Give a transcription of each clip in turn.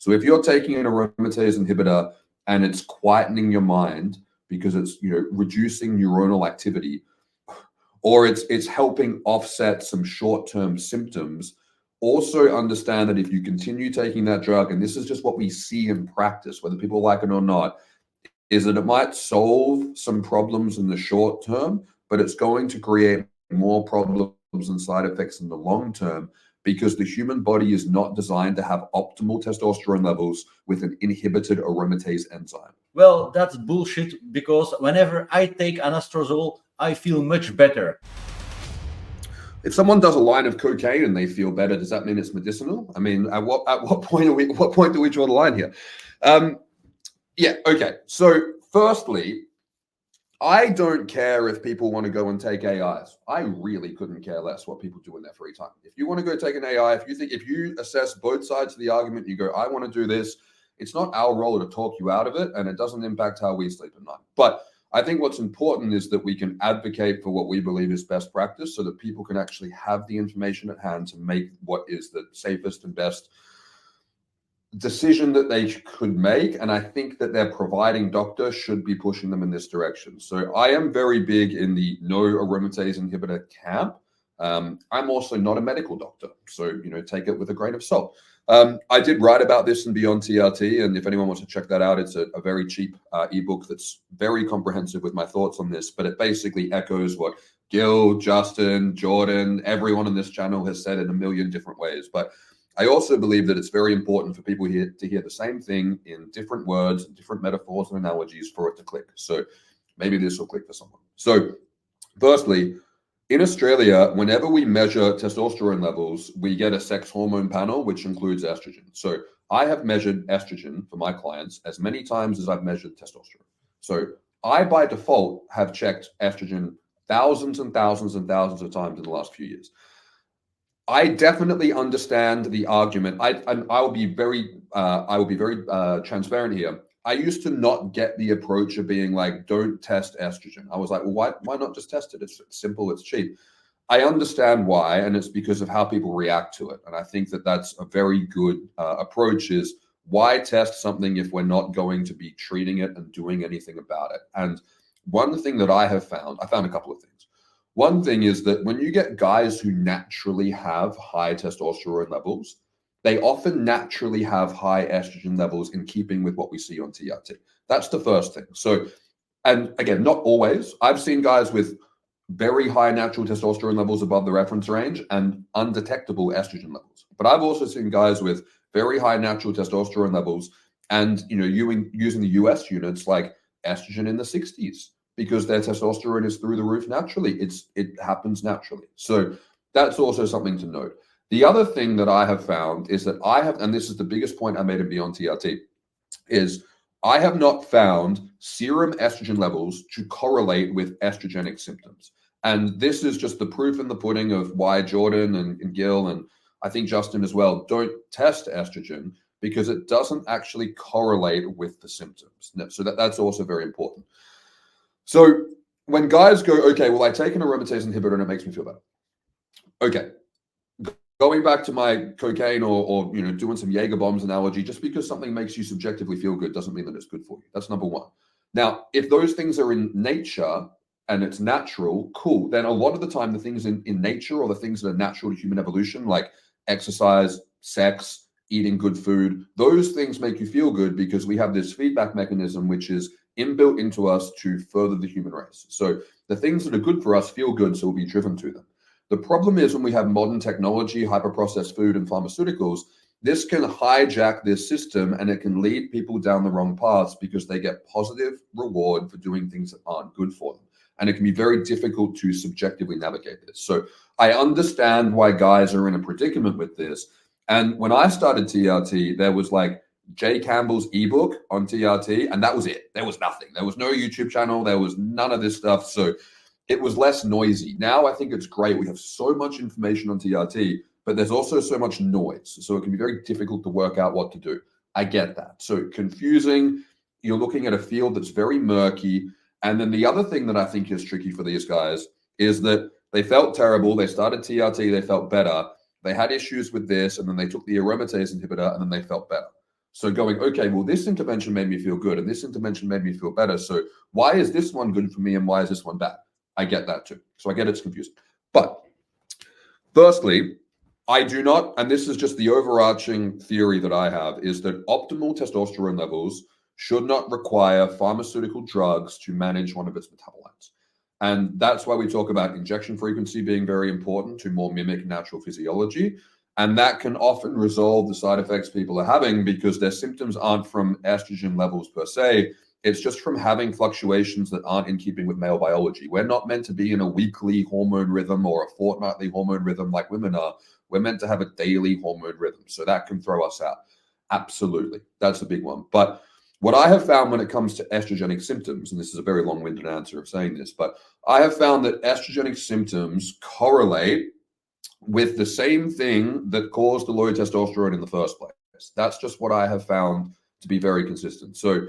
So if you're taking an aromatase inhibitor and it's quietening your mind because it's, you know, reducing neuronal activity, or it's helping offset some short-term symptoms, also understand that if you continue taking that drug, and this is just what we see in practice, whether people like it or not, is that it might solve some problems in the short term, but it's going to create more problems and side effects in the long term, because the human body is not designed to have optimal testosterone levels with an inhibited aromatase enzyme. Well, that's bullshit, because whenever I take anastrozol, I feel much better. If someone does a line of cocaine and they feel better, does that mean it's medicinal? I mean, at what point do we draw the line here? Yeah, okay. So firstly, I don't care if people want to go and take AIs. I really couldn't care less what people do in their free time. If you want to go take an AI, if you assess both sides of the argument, you go, I want to do this, it's not our role to talk you out of it, and it doesn't impact how we sleep at night. But I think what's important is that we can advocate for what we believe is best practice, so that people can actually have the information at hand to make what is the safest and best decision that they could make. And I think that their providing doctor should be pushing them in this direction. So I am very big in the no aromatase inhibitor camp. I'm also not a medical doctor, so, you know, take it with a grain of salt. I did write about this in Beyond TRT, and if anyone wants to check that out, it's a very cheap ebook that's very comprehensive with my thoughts on this, but it basically echoes what Gil, Justin, Jordan, everyone on this channel has said in a million different ways. But I also believe that it's very important for people here to hear the same thing in different words and different metaphors and analogies for it to click. So maybe this will click for someone. So firstly, in Australia, whenever we measure testosterone levels, we get a sex hormone panel, which includes estrogen. So I have measured estrogen for my clients as many times as I've measured testosterone. So I, by default, have checked estrogen thousands and thousands and thousands of times in the last few years. I definitely understand the argument. I will be very transparent here. I used to not get the approach of being like, don't test estrogen. I was like, well, why not just test it? It's simple, it's cheap. I understand why, and it's because of how people react to it. And I think that that's a very good approach, is why test something if we're not going to be treating it and doing anything about it? And one thing that I found a couple of things. One thing is that when you get guys who naturally have high testosterone levels, they often naturally have high estrogen levels, in keeping with what we see on TRT. That's the first thing. So, and again, not always. I've seen guys with very high natural testosterone levels above the reference range and undetectable estrogen levels. But I've also seen guys with very high natural testosterone levels and, you know, using the US units, like estrogen in the 60s. Because their testosterone is through the roof naturally. It happens naturally. So that's also something to note. The other thing that I have found is that and this is the biggest point I made in Beyond TRT, is I have not found serum estrogen levels to correlate with estrogenic symptoms. And this is just the proof in the pudding of why Jordan and Gil, and I think Justin as well, don't test estrogen, because it doesn't actually correlate with the symptoms. So that's also very important. So when guys go, okay, well, I take an aromatase inhibitor and it makes me feel better. Okay, going back to my cocaine or you know, doing some Jaeger bombs analogy, just because something makes you subjectively feel good doesn't mean that it's good for you. That's number one. Now, if those things are in nature and it's natural, cool. Then a lot of the time, the things in nature, or the things that are natural to human evolution, like exercise, sex, eating good food, those things make you feel good, because we have this feedback mechanism which is inbuilt into us to further the human race. So the things that are good for us feel good, so we'll be driven to them. The problem is when we have modern technology, hyper-processed food, and pharmaceuticals, this can hijack this system, and it can lead people down the wrong paths, because they get positive reward for doing things that aren't good for them. And it can be very difficult to subjectively navigate this. So I understand why guys are in a predicament with this. And when I started TRT, there was like Jay Campbell's ebook on TRT, and that was it. There was nothing. There was no YouTube channel. There was none of this stuff. So it was less noisy. Now I think it's great. We have so much information on TRT, but there's also so much noise. So it can be very difficult to work out what to do. I get that. So confusing. You're looking at a field that's very murky. And then the other thing that I think is tricky for these guys is that they felt terrible. They started TRT. They felt better. They had issues with this, and then they took the aromatase inhibitor, and then they felt better. So going, okay, well, this intervention made me feel good and this intervention made me feel better. So why is this one good for me and why is this one bad? I get that too. So I get it's confusing. But firstly, I do not, and this is just the overarching theory that I have, is that optimal testosterone levels should not require pharmaceutical drugs to manage one of its metabolites. And that's why we talk about injection frequency being very important to more mimic natural physiology. And that can often resolve the side effects people are having because their symptoms aren't from estrogen levels per se. It's just from having fluctuations that aren't in keeping with male biology. We're not meant to be in a weekly hormone rhythm or a fortnightly hormone rhythm like women are. We're meant to have a daily hormone rhythm. So that can throw us out. Absolutely. That's a big one. But what I have found when it comes to estrogenic symptoms, and this is a very long-winded answer of saying this, but I have found that estrogenic symptoms correlate with the same thing that caused the low testosterone in the first place. That's just what I have found to be very consistent. So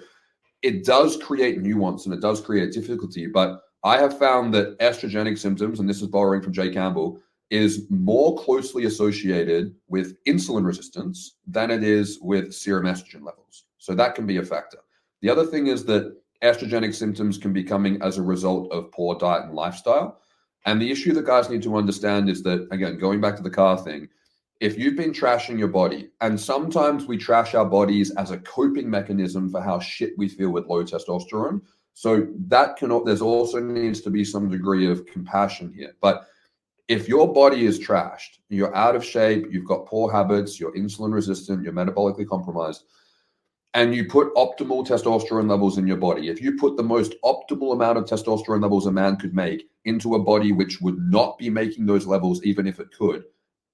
it does create nuance and it does create difficulty, but I have found that estrogenic symptoms, and this is borrowing from Jay Campbell, is more closely associated with insulin resistance than it is with serum estrogen levels. So that can be a factor. The other thing is that estrogenic symptoms can be coming as a result of poor diet and lifestyle. And the issue that guys need to understand is that, again, going back to the car thing, if you've been trashing your body, and sometimes we trash our bodies as a coping mechanism for how shit we feel with low testosterone. So that cannot, there's also needs to be some degree of compassion here. But if your body is trashed, you're out of shape, you've got poor habits, you're insulin resistant, you're metabolically compromised, and you put optimal testosterone levels in your body, if you put the most optimal amount of testosterone levels a man could make into a body which would not be making those levels, even if it could,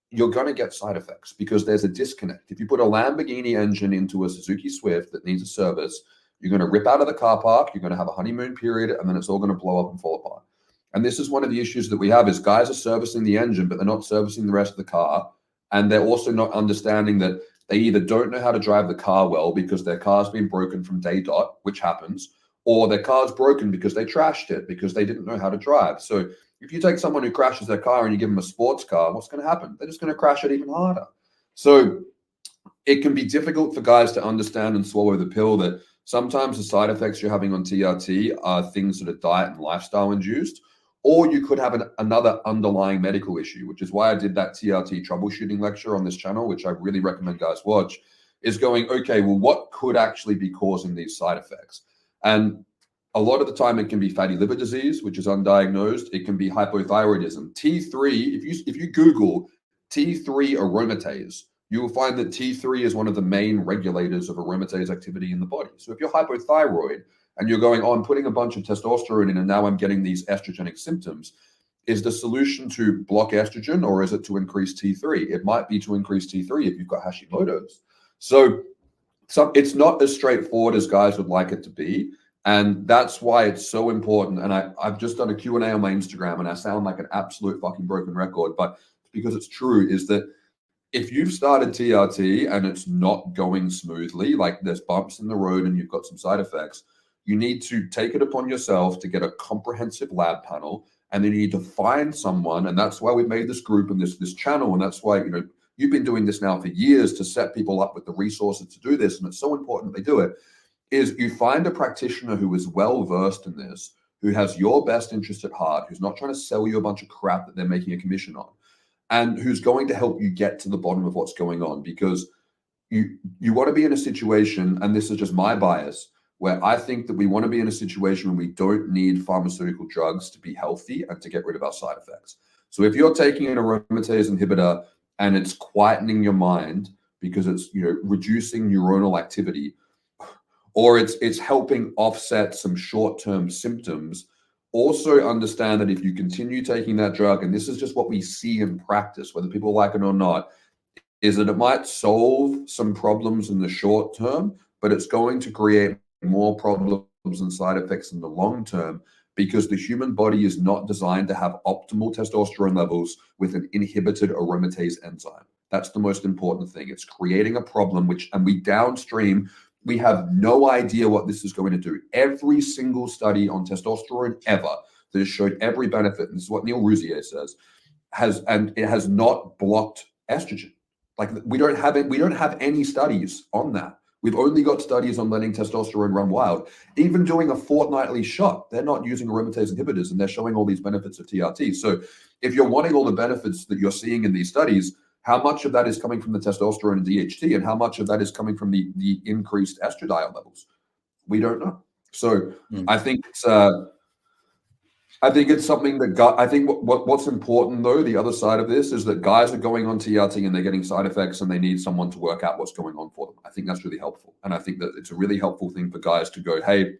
you're going to get side effects because there's a disconnect. If you put a Lamborghini engine into a Suzuki Swift that needs a service, you're going to rip out of the car park, you're going to have a honeymoon period, and then it's all going to blow up and fall apart. And this is one of the issues that we have is guys are servicing the engine, but they're not servicing the rest of the car. And they're also not understanding that they either don't know how to drive the car well because their car's been broken from day dot, which happens, or their car's broken because they trashed it because they didn't know how to drive. So if you take someone who crashes their car and you give them a sports car, what's going to happen? They're just going to crash it even harder. So it can be difficult for guys to understand and swallow the pill that sometimes the side effects you're having on TRT are things that are diet and lifestyle induced, or you could have another underlying medical issue, which is why I did that TRT troubleshooting lecture on this channel, which I really recommend guys watch, is going, okay, well, what could actually be causing these side effects? And a lot of the time it can be fatty liver disease, which is undiagnosed. It can be hypothyroidism. T3, if you Google T3 aromatase, you will find that T3 is one of the main regulators of aromatase activity in the body. So if you're hypothyroid and you're going, oh, I'm putting a bunch of testosterone in and now I'm getting these estrogenic symptoms, is the solution to block estrogen or is it to increase T3? It might be to increase T3 if you've got Hashimoto's. So it's not as straightforward as guys would like it to be. And that's why it's so important. And I've just done a Q&A on my Instagram and I sound like an absolute fucking broken record, but because it's true, is that if you've started TRT and it's not going smoothly, like there's bumps in the road and you've got some side effects, you need to take it upon yourself to get a comprehensive lab panel, and then you need to find someone. And that's why we made this group and this channel. And that's why, you've been doing this now for years to set people up with the resources to do this. And it's so important that they do it, is you find a practitioner who is well-versed in this, who has your best interest at heart, who's not trying to sell you a bunch of crap that they're making a commission on, and who's going to help you get to the bottom of what's going on. Because you want to be in a situation, and this is just my bias, where I think that we want to be in a situation where we don't need pharmaceutical drugs to be healthy and to get rid of our side effects. So if you're taking an aromatase inhibitor and it's quietening your mind because it's reducing neuronal activity, or it's helping offset some short-term symptoms, also understand that if you continue taking that drug, and this is just what we see in practice, whether people like it or not, is that it might solve some problems in the short term, but it's going to create more problems and side effects in the long term, because the human body is not designed to have optimal testosterone levels with an inhibited aromatase enzyme. That's the most important thing. It's creating a problem, and we downstream, we have no idea what this is going to do. Every single study on testosterone ever that has showed every benefit, and this is what Neil Rousier says, it has not blocked estrogen. Like we don't have any studies on that. We've only got studies on letting testosterone run wild. Even doing a fortnightly shot, they're not using aromatase inhibitors, and they're showing all these benefits of TRT. So if you're wanting all the benefits that you're seeing in these studies, how much of that is coming from the testosterone and DHT, and how much of that is coming from the increased estradiol levels? We don't know. So I think it's something that I think what's important though, the other side of this is that guys are going on TRT and they're getting side effects and they need someone to work out what's going on for them. I think that's really helpful. And I think that it's a really helpful thing for guys to go, hey,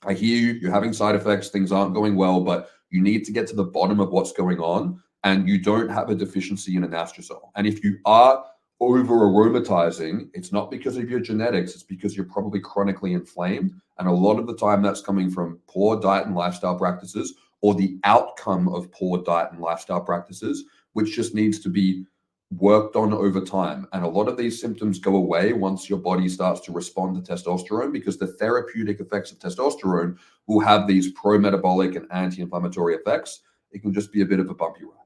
I hear you, you're having side effects, things aren't going well, but you need to get to the bottom of what's going on, and you don't have a deficiency in anastrozole. And if you are over aromatizing, it's not because of your genetics, it's because you're probably chronically inflamed. And a lot of the time that's coming from poor diet and lifestyle practices, or the outcome of poor diet and lifestyle practices, which just needs to be worked on over time. And a lot of these symptoms go away once your body starts to respond to testosterone, because the therapeutic effects of testosterone will have these pro-metabolic and anti-inflammatory effects. It can just be a bit of a bumpy ride.